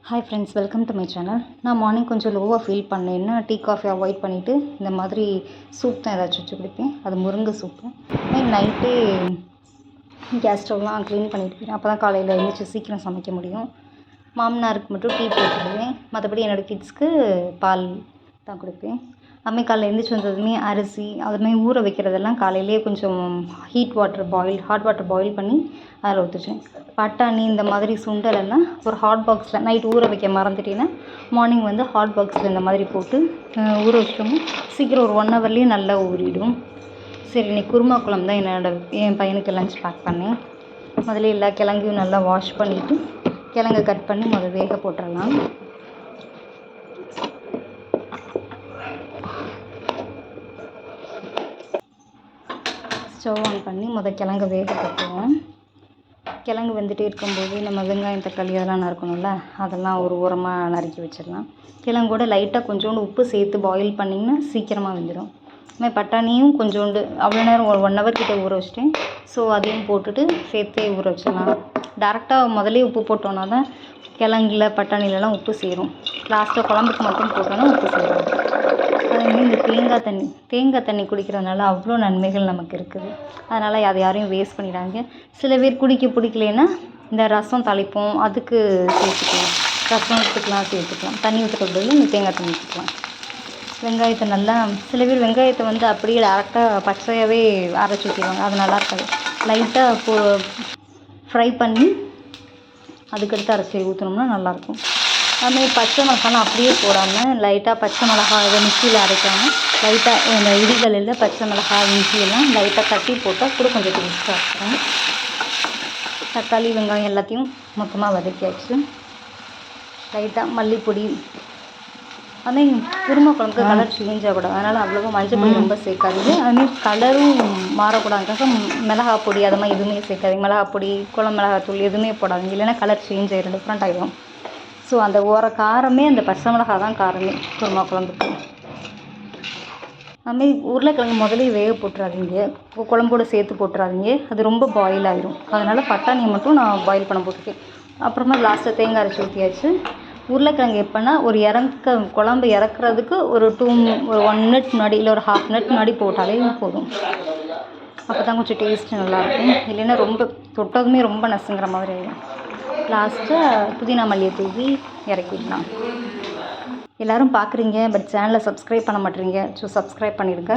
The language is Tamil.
Hi friends, welcome to my channel. நான் மார்னிங் கொஞ்சம் லோவாக ஃபீல் பண்ணேன்னா டீ காஃபி அவாய்ட் பண்ணிவிட்டு இந்த மாதிரி சூப் தான் ஏதாச்சும் வச்சு குடிப்பேன். அது முருங்கை சூப்பு. நைட்டே கேஸ் ஸ்டவ்லாம் க்ளீன் பண்ணிட்டு போயிடுவேன். அப்போ தான் காலையில் எழுந்திரிச்சி சீக்கிரம் சமைக்க முடியும். மாமனாருக்கு மட்டும் டீ போட்டுடுவேன். மற்றபடி என்னோடய கிட்ஸ்க்கு பால் தான் கொடுப்பேன். அதுமாதிரி காலையில் எழுந்திரிச்சி வந்ததுமே அரிசி அதுமாதிரி ஊற வைக்கிறதெல்லாம் காலையிலேயே கொஞ்சம் ஹாட் வாட்டர் பாயில் பண்ணி அதில் ஊற்றிச்சேன். பட்டாணி இந்த மாதிரி சுண்டலெல்லாம் ஒரு ஹாட் பாக்ஸில் நைட் ஊற வைக்க மறந்துட்டேன்னா மார்னிங் வந்து ஹாட் பாக்ஸில் இந்த மாதிரி போட்டு ஊற வச்சிட்டோம்னா சீக்கிரம் ஒரு 1 ஹவர்லேயே நல்லா ஊறிடும். சரி, இன்னைக்கு குருமா குழம்பு தான் என் பையனுக்கு லஞ்ச் பேக் பண்ணேன். முதல்ல எல்லா கிழங்கையும் நல்லா வாஷ் பண்ணிவிட்டு கிழங்கை கட் பண்ணி வேக போட்டுடலாம். ஸ்டவ் ஆன் பண்ணி கிழங்க வேக போட்டுருவோம். கிழங்கு வெந்துகிட்டே இருக்கும்போது நம்ம வெங்காயம் தக்காளி அதெல்லாம் நறுக்கணும்ல, அதெல்லாம் ஒரு ஓரமாக நறுக்கி வச்சிடலாம். கிழங்கோட லைட்டாக கொஞ்சோண்டு உப்பு சேர்த்து பாயில் பண்ணிங்கன்னா சீக்கிரமாக வெந்துடும். அதுமாதிரி பட்டாணியும் கொஞ்சோண்டு அவ்வளோ நேரம் ஒரு 1 ஹவர் கிட்டே ஊற வச்சிட்டேன். ஸோ அதையும் போட்டுட்டு சேர்த்தே ஊற வச்சிடலாம். டேரெக்டாக முதலே உப்பு போட்டோன்னா தான் கிழங்குல பட்டாணிலலாம் உப்பு சேரும். லாஸ்ட்டாக குழம்புக்கு மட்டும் போட்டோன்னா உப்பு சேரும். அதேமாதிரி இந்த தேங்காய் தண்ணி குடிக்கிறதுனால அவ்வளோ நன்மைகள் நமக்கு இருக்குது. அதனால் அதை யாரையும் வேஸ்ட் பண்ணிடாங்க. சில பேர் குடிக்க பிடிக்கலன்னா இந்த ரசம் தாளிப்போம், அதுக்கு சேர்த்துக்கலாம். ரசத்துக்கெலாம் சேர்த்துக்கலாம். தண்ணி ஊற்றுறது பதில் இந்த தேங்காய் தண்ணி ஊற்றிக்கலாம். வெங்காயத்தை நல்லா சில பேர் வெங்காயத்தை வந்து அப்படியே டேரெக்டாக பச்சையாகவே அரைச்சி ஊற்றிடுவாங்க. அது நல்லா இருக்காது. லைட்டாக ஃப்ரை பண்ணி அதுக்கடுத்து அரைச்சி ஊற்றினோம்னா நல்லாயிருக்கும். அதுமாதிரி பச்சை மிளகாலாம் அப்படியே போடாமல் லைட்டாக பச்சை மிளகாய் இதை மிக்சியில் அரைக்காமல் லைட்டாக இந்த இடிகளில் பச்சை மிளகாய் இஞ்சியெல்லாம் லைட்டாக தட்டி போட்டால் கூட கொஞ்சம் டேஸ்ட்டாக இருக்கும். தக்காளி வெங்காயம் எல்லாத்தையும் மொத்தமாக வதக்கியாச்சு. லைட்டாக மல்லிப்பொடி அதுமாதிரி குருமா குழம்புக்கு கலர் சேஞ்ச் ஆகக்கூடாது. அதனால் அவ்வளோவா மஞ்சள் பொடி ரொம்ப சேர்க்காதீங்க. அதுமாதிரி கலரும் மாறக்கூடாதுக்காக மிளகாய் பொடி அது மாதிரி எதுவுமே சேர்க்காதீங்க. மிளகாய் பொடி குழம்பு மிளகாத்தூள் எதுவுமே போடாதீங்க, இல்லைன்னா கலர் சேஞ்ச் ஆகிடும், டிஃப்ரெண்ட் ஆகிடும். ஸோ அந்த காரமே அந்த பச்சை மிளகா தான் காரமே குருமா குழம்புக்கு. அதுமாதிரி உருளைக்கிழங்கு முதலே வேக போட்டுறாதீங்க, குழம்போடு சேர்த்து போட்டுறாதீங்க. அது ரொம்ப பாயில் ஆகிடும். அதனால் பட்டாணியை மட்டும் நான் பாயில் பண்ண போட்டுருக்கேன். அப்புறமா லாஸ்ட்டாக தேங்காய் அரைச்சி ஊற்றியாச்சு. உருளைக்கிழங்கு எப்போனா குழம்பு இறக்குறதுக்கு ஒரு 1 மினிட் முன்னாடி இல்லை ஒரு 1/2 மினிட் முன்னாடி போட்டாலே போதும். அப்போ தான் கொஞ்சம் டேஸ்ட்டு நல்லாயிருக்கும். இல்லைன்னா ரொம்ப தொட்டதுமே ரொம்ப நசுங்கிற மாதிரி ஆகிடும். லாஸ்ட்டாக புதினா மல்லியை தூவி இறக்கிடலாம். எல்லோரும் பார்க்குறீங்க, பட் சேனலை சப்ஸ்கிரைப் பண்ண மாட்டேறீங்க. ஸோ சப்ஸ்கிரைப் பண்ணிடுங்க.